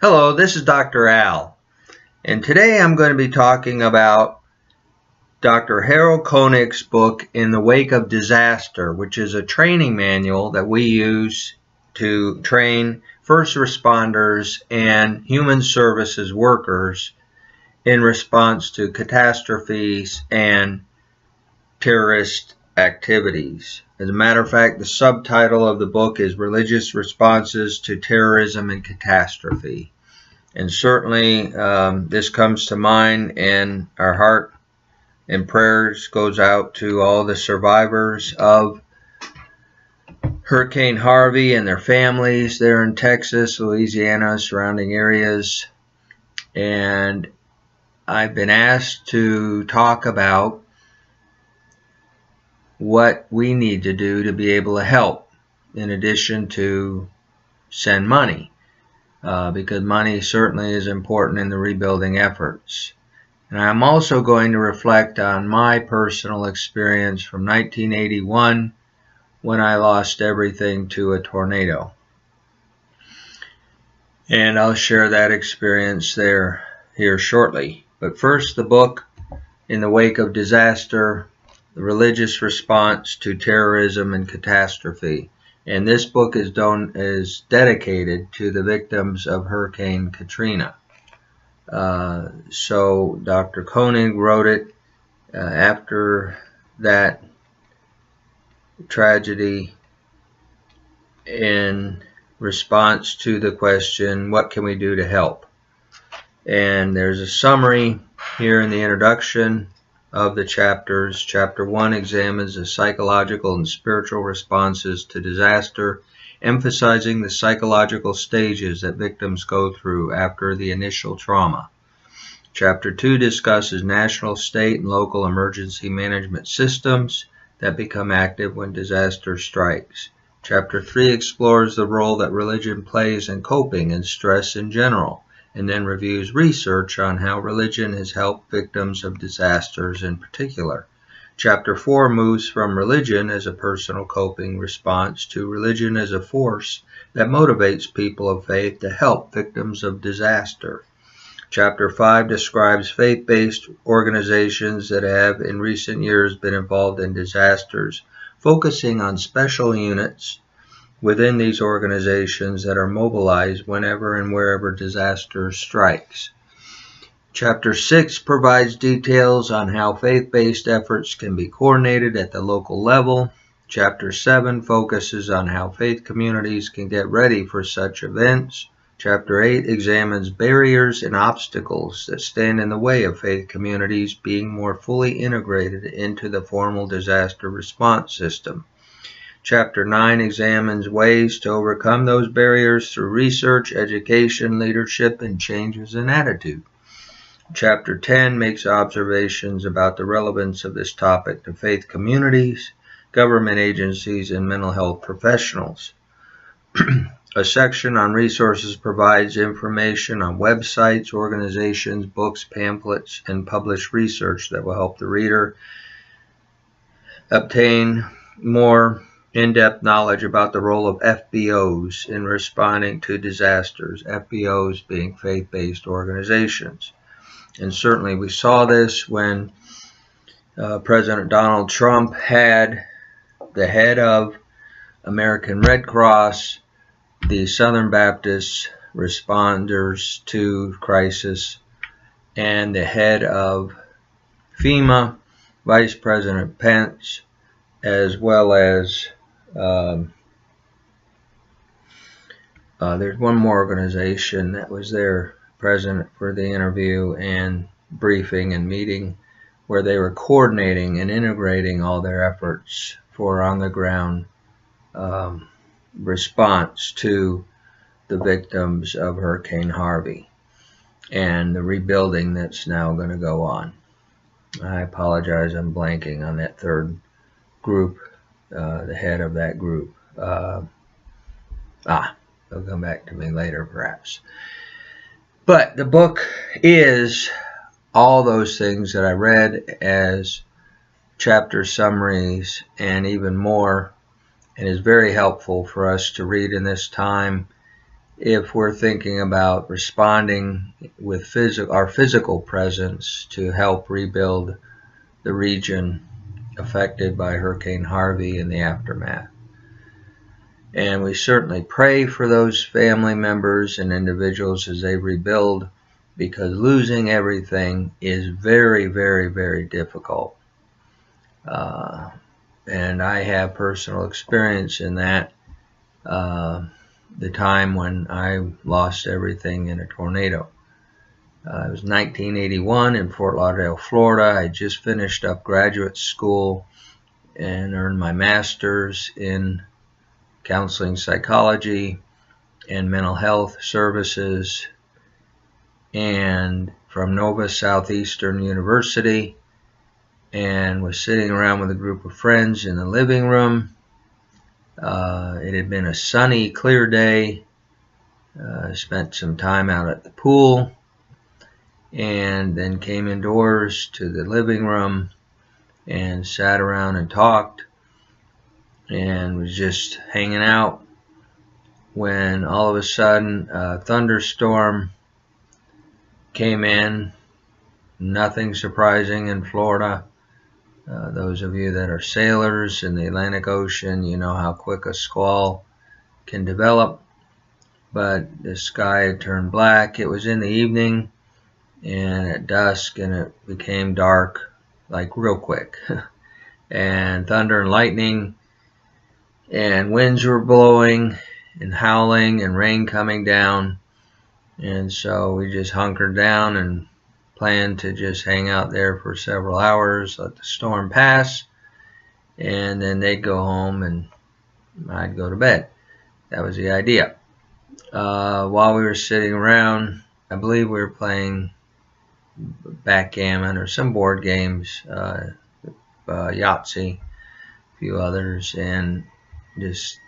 Hello, this is Dr. Al, and today I'm going to be talking about Dr. Harold Koenig's book, In the Wake of Disaster, which is a training manual that we use to train first responders and human services workers in response to catastrophes and terrorist activities. As a matter of fact, the subtitle of the book is Religious Responses to Terrorism and Catastrophe. And certainly this comes to mind, and our heart and prayers goes out to all the survivors of Hurricane Harvey and their families there in Texas, Louisiana, surrounding areas. And I've been asked to talk about what we need to do to be able to help, in addition to send money. Because money certainly is important in the rebuilding efforts. And I'm also going to reflect on my personal experience from 1981 when I lost everything to a tornado. And I'll share that experience here shortly. But first, the book, In the Wake of Disaster, The Religious Response to Terrorism and Catastrophe. And this book is dedicated to the victims of Hurricane Katrina. So Dr. Koenig wrote it after that tragedy in response to the question, what can we do to help? And there's a summary here in the introduction of the chapters. Chapter 1 examines the psychological and spiritual responses to disaster, emphasizing the psychological stages that victims go through after the initial trauma. Chapter 2 discusses national, state, and local emergency management systems that become active when disaster strikes. Chapter 3 explores the role that religion plays in coping and stress in general, and then reviews research on how religion has helped victims of disasters in particular. Chapter 4 moves from religion as a personal coping response to religion as a force that motivates people of faith to help victims of disaster. Chapter 5 describes faith-based organizations that have in recent years been involved in disasters, focusing on special units within these organizations that are mobilized whenever and wherever disaster strikes. Chapter 6 provides details on how faith-based efforts can be coordinated at the local level. Chapter 7 focuses on how faith communities can get ready for such events. Chapter 8 examines barriers and obstacles that stand in the way of faith communities being more fully integrated into the formal disaster response system. Chapter 9 examines ways to overcome those barriers through research, education, leadership, and changes in attitude. Chapter 10 makes observations about the relevance of this topic to faith communities, government agencies, and mental health professionals. A section on resources provides information on websites, organizations, books, pamphlets, and published research that will help the reader obtain more in-depth knowledge about the role of FBOs in responding to disasters, FBOs being faith-based organizations. And certainly we saw this when President Donald Trump had the head of American Red Cross, the Southern Baptist responders to crisis, and the head of FEMA, Vice President Pence, as well as there's one more organization that was there present for the interview and briefing and meeting, where they were coordinating and integrating all their efforts for on-the-ground response to the victims of Hurricane Harvey and the rebuilding that's now going to go on. I apologize, I'm blanking on that third group, the head of that group. They'll come back to me later perhaps. But the book is all those things that I read as chapter summaries and even more, and is very helpful for us to read in this time if we're thinking about responding with our physical presence to help rebuild the region affected by Hurricane Harvey and the aftermath. And we certainly pray for those family members and individuals as they rebuild, because losing everything is very, very, very difficult. And I have personal experience in that. The time when I lost everything in a tornado. It was 1981 in Fort Lauderdale, Florida. I just finished up graduate school and earned my master's in counseling psychology and mental health services, and from Nova Southeastern University, and was sitting around with a group of friends in the living room. It had been a sunny, clear day. I spent some time out at the pool, and then came indoors to the living room and sat around and talked and was just hanging out, when all of a sudden a thunderstorm came in. Nothing surprising in Florida. Those of you that are sailors in the Atlantic Ocean, you know how quick a squall can develop. But the sky had turned black. It was in the evening and at dusk, and it became dark like real quick. And thunder and lightning, and winds were blowing and howling, and rain coming down. And so we just hunkered down and planned to just hang out there for several hours, let the storm pass, and then they'd go home and I'd go to bed. That was the idea. While we were sitting around, I believe we were playing backgammon or some board games, Yahtzee, a few others, and just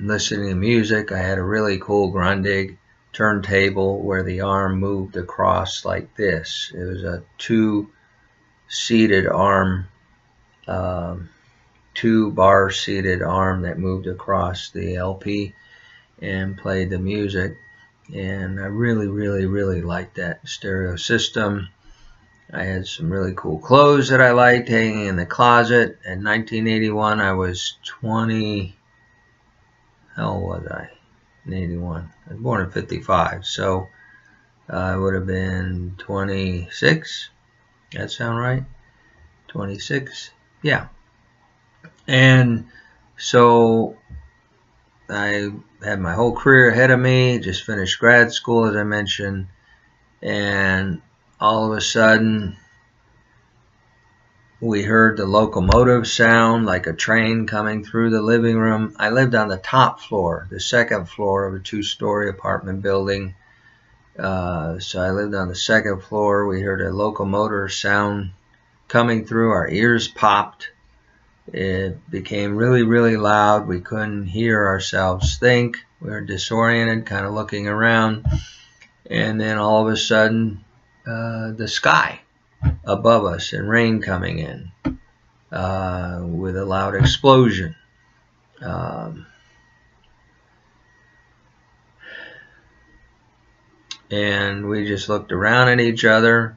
listening to music. I had a really cool Grundig turntable where the arm moved across like this. It was a two-seated arm, two-bar seated arm that moved across the LP and played the music. And I really, really, really liked that stereo system. I had some really cool clothes that I liked hanging in the closet. In 1981, I was 20. How old was I? In 81. I was born in 55, so I would have been 26. That sound right? 26? Yeah. And so I had my whole career ahead of me, just finished grad school, as I mentioned, and all of a sudden we heard the locomotive sound like a train coming through the living room. I lived on the top floor, the second floor of a two-story apartment building. So I lived on the second floor. We heard a locomotive sound coming through. Our ears popped. It became really, really loud. We couldn't hear ourselves think. We were disoriented, kind of looking around. And then all of a sudden, the sky above us and rain coming in with a loud explosion. And we just looked around at each other,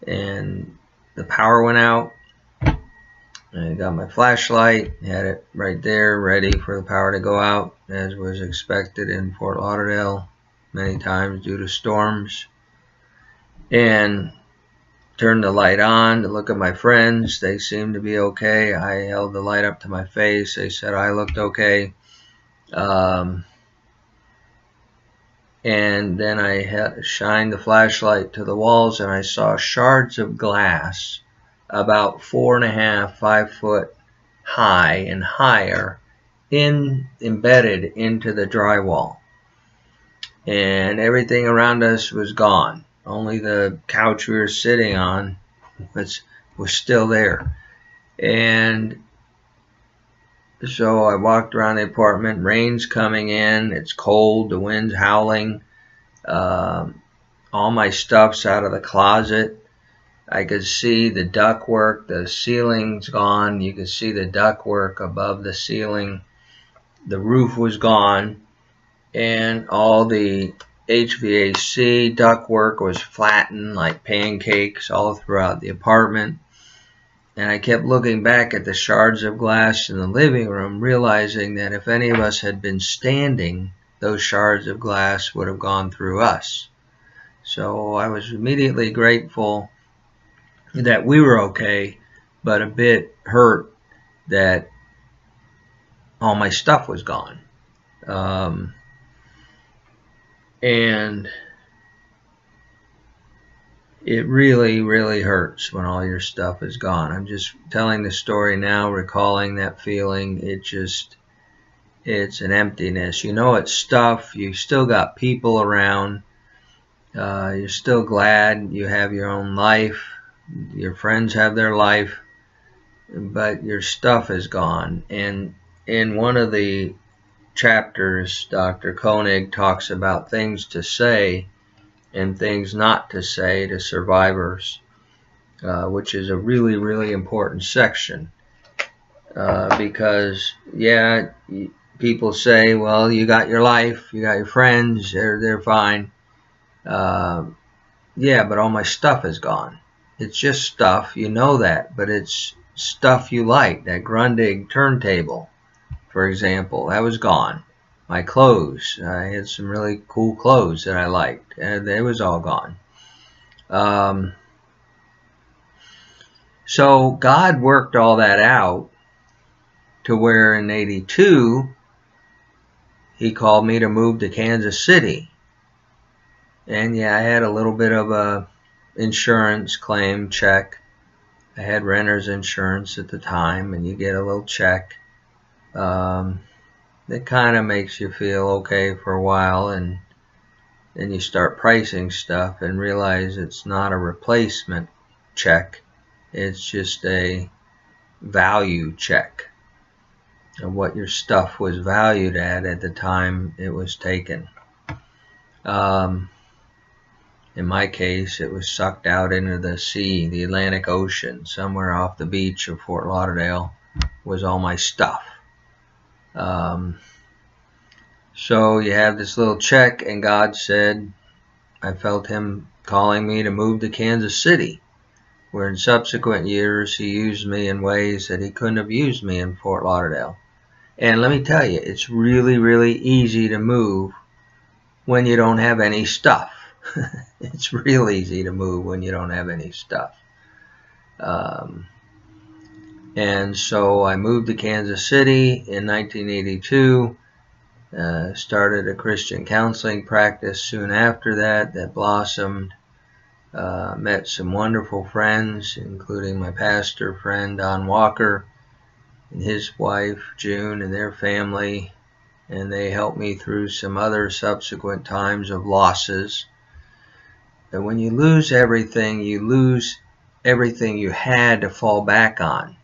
and the power went out. I got my flashlight, had it right there ready for the power to go out, as was expected in Fort Lauderdale many times due to storms. And turned the light on to look at my friends. They seemed to be okay. I held the light up to my face. They said I looked okay. And then I shined the flashlight to the walls, and I saw shards of glass about 4.5, 5 foot high and higher embedded into the drywall. And everything around us was gone. Only the couch we were sitting on was still there. And so I walked around the apartment. Rain's coming in. It's cold. The wind's howling. All my stuff's out of the closet. I could see the ductwork. The ceiling's gone. You could see the ductwork above the ceiling. The roof was gone. and all the HVAC ductwork was flattened like pancakes all throughout the apartment. And I kept looking back at the shards of glass in the living room, realizing that if any of us had been standing, those shards of glass would have gone through us. So I was immediately grateful that we were okay, but a bit hurt that all my stuff was gone. And it really, really hurts when all your stuff is gone. I'm just telling the story now, recalling that feeling. It's an emptiness. You know it's stuff. You still got people around. You're still glad you have your own life. Your friends have their life. But your stuff is gone. And in one of the chapters, Dr. Koenig talks about things to say and things not to say to survivors, which is a really, really important section. Because, yeah, people say, well, you got your life, you got your friends, they're fine. Yeah, but all my stuff is gone. It's just stuff, you know that, but it's stuff you like. That Grundig turntable, for example, that was gone. My clothes, I had some really cool clothes that I liked, and it was all gone. So God worked all that out to where in '82, he called me to move to Kansas City. And yeah, I had a little bit of a insurance claim check. I had renter's insurance at the time, and you get a little check. It kind of makes you feel okay for a while, and then you start pricing stuff and realize it's not a replacement check. It's just a value check of what your stuff was valued at the time it was taken. In my case, it was sucked out into the sea, the Atlantic Ocean, somewhere off the beach of Fort Lauderdale was all my stuff. So you have this little check, and God said, I felt him calling me to move to Kansas City, where in subsequent years he used me in ways that he couldn't have used me in Fort Lauderdale. And let me tell you, it's really, really easy to move when you don't have any stuff. It's real easy to move when you don't have any stuff. And so I moved to Kansas City in 1982, started a Christian counseling practice soon after that blossomed. Met some wonderful friends, including my pastor friend Don Walker and his wife June and their family, and they helped me through some other subsequent times of losses. And when you lose everything, you lose everything you had to fall back on,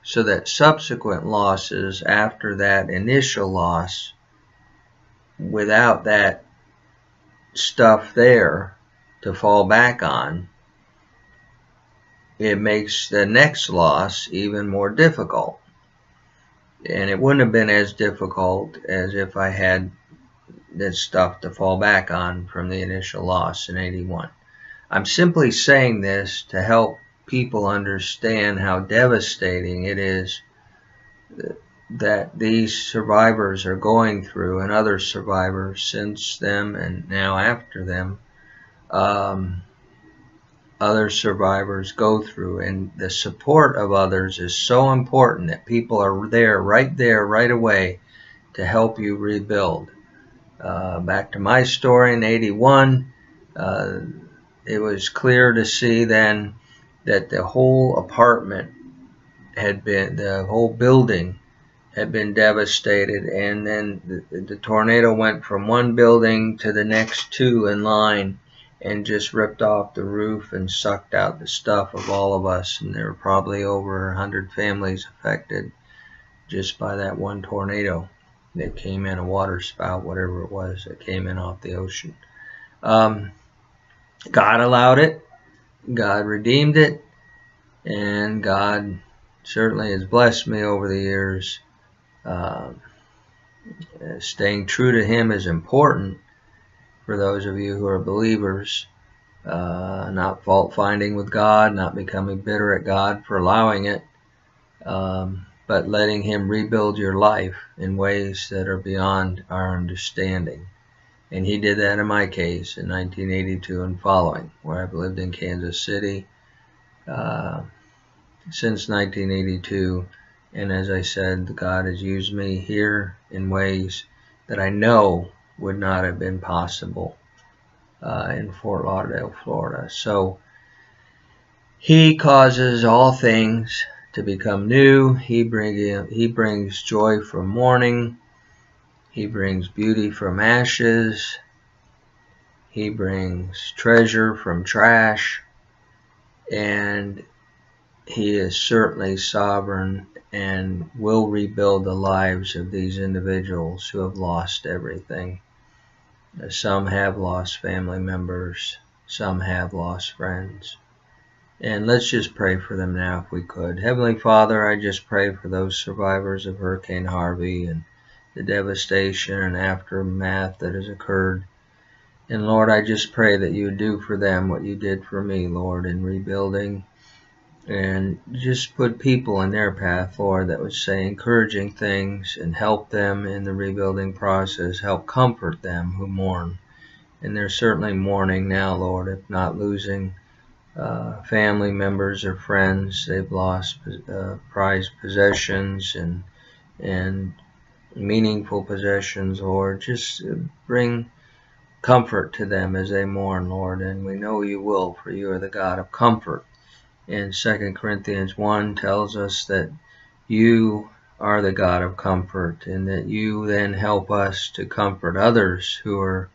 so that subsequent losses after that initial loss, without that stuff there to fall back on, it makes the next loss even more difficult. And it wouldn't have been as difficult as if I had this stuff to fall back on from the initial loss in '81. I'm simply saying this to help people understand how devastating it is that these survivors are going through, and other survivors since them and now after them, other survivors go through. And the support of others is so important, that people are there right away to help you rebuild. Back to my story in '81, it was clear to see then that the whole apartment had been, the whole building had been devastated, and then the tornado went from one building to the next two in line and just ripped off the roof and sucked out the stuff of all of us. And there were probably over 100 families affected just by that one tornado that came in, a water spout, whatever it was, that came in off the ocean. God allowed it. God redeemed it. And God certainly has blessed me over the years Staying true to Him is important for those of you who are believers. Not fault finding with God, not becoming bitter at God for allowing it, but letting Him rebuild your life in ways that are beyond our understanding. And He did that in my case in 1982 and following, where I've lived in Kansas City since 1982. And as I said, God has used me here in ways that I know would not have been possible in Fort Lauderdale, Florida. So He causes all things to become new. He brings joy from mourning. He brings beauty from ashes. He brings treasure from trash. And He is certainly sovereign and will rebuild the lives of these individuals who have lost everything. Some have lost family members. Some have lost friends. And let's just pray for them now if we could. Heavenly Father, I just pray for those survivors of Hurricane Harvey and the devastation and aftermath that has occurred. And Lord, I just pray that you would do for them what you did for me, Lord, in rebuilding. And just put people in their path, Lord, that would say encouraging things and help them in the rebuilding process. Help comfort them who mourn. And they're certainly mourning now, Lord, if not losing family members or friends. They've lost prized possessions and meaningful possessions, Lord. Just bring comfort to them as they mourn, Lord. And we know you will, for you are the God of comfort. And 2 Corinthians 1 tells us that you are the God of comfort, and that you then help us to comfort others who are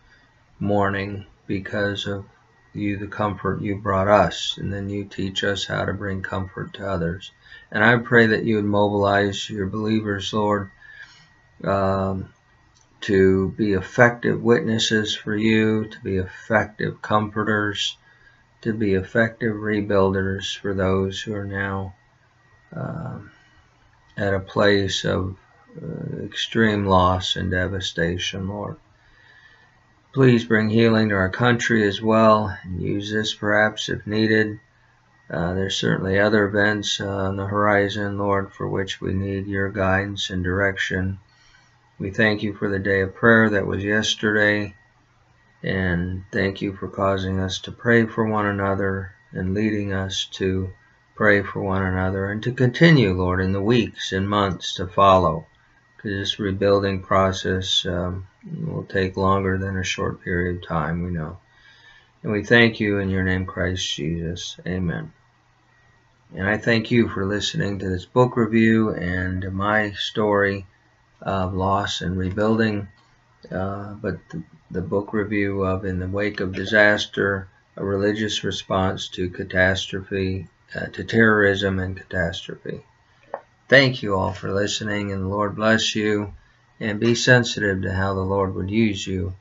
mourning because of you, the comfort you brought us, and then you teach us how to bring comfort to others. And I pray that you would mobilize your believers, Lord, to be effective witnesses for you, to be effective comforters, to be effective rebuilders for those who are now at a place of extreme loss and devastation, Lord. Please bring healing to our country as well, and use this perhaps if needed. There's certainly other events on the horizon, Lord, for which we need your guidance and direction. We thank you for the day of prayer that was yesterday, and thank you for causing us to pray for one another and leading us to pray for one another and to continue, Lord, in the weeks and months to follow, because this rebuilding process will take longer than a short period of time, we know. And we thank you in your name, Christ Jesus. Amen. And I thank you for listening to this book review and my story of loss and rebuilding, but the book review of In the Wake of Disaster, a religious response to catastrophe, to terrorism and catastrophe. Thank you all for listening, and the Lord bless you, and be sensitive to how the Lord would use you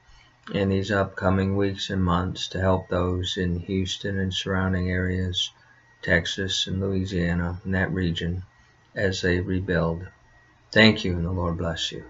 in these upcoming weeks and months to help those in Houston and surrounding areas, Texas and Louisiana, in that region, as they rebuild. Thank you, and the Lord bless you.